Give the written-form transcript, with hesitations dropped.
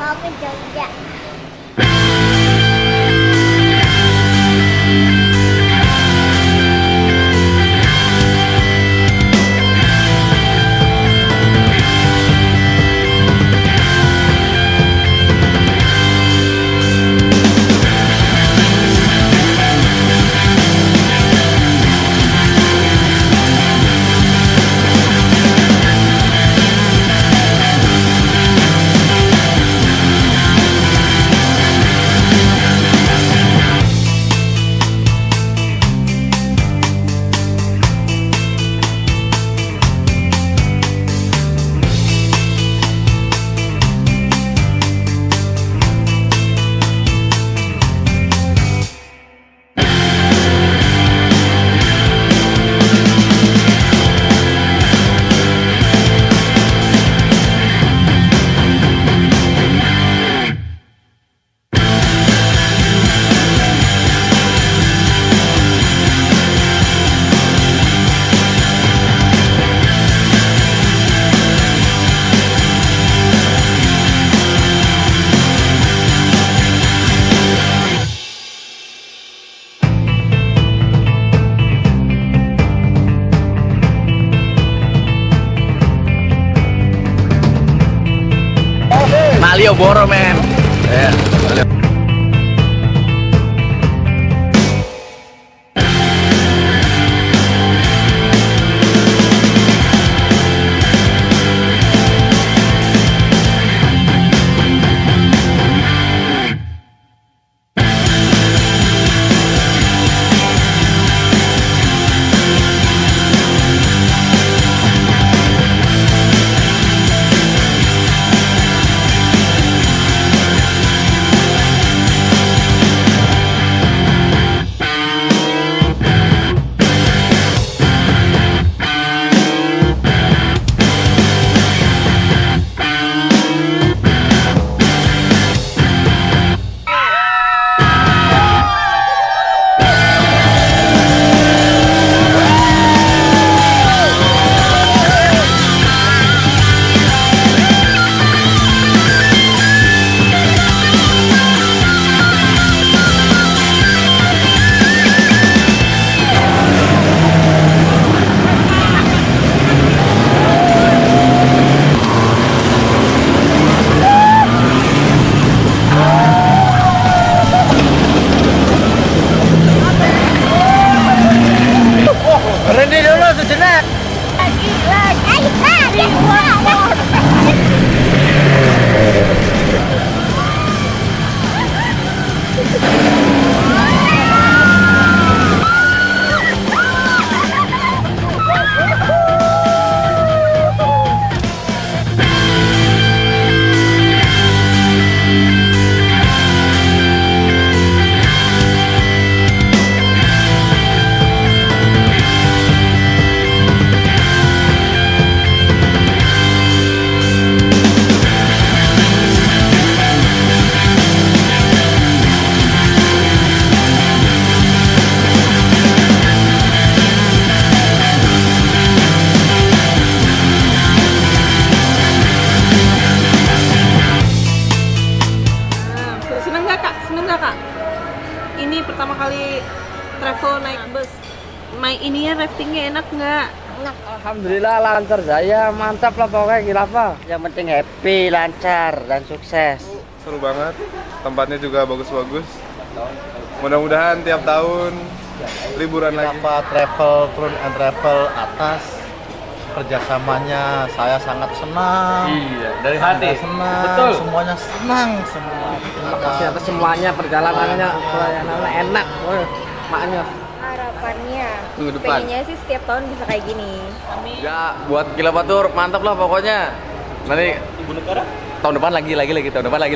mau ke Jogja. Malioboro, men. Yeah. Berhenti dulu sejenak. Ini pertama kali travel naik bus. Ininya raftingnya enak nggak? Enak. Alhamdulillah lancar Jaya, mantap lah pokoknya Khilafah. Yang penting happy, lancar dan sukses. Seru banget, tempatnya juga bagus-bagus. Mudah-mudahan tiap tahun liburan lagi. Khilafah Travel Tour and Travel atas kerjasamanya saya sangat senang. Iya, dari hati. Senang. Betul. Semuanya senang semua. Terima kasih atas semuanya, perjalanannya pelayanannya enak. Maknya. Harapannya Minggu depan. pengennya sih setiap tahun bisa kayak gini. Amin. Ya, buat Khilafah Tour mantap lah pokoknya. Nanti Ibu Negara tahun depan lagi tahun depan lagi.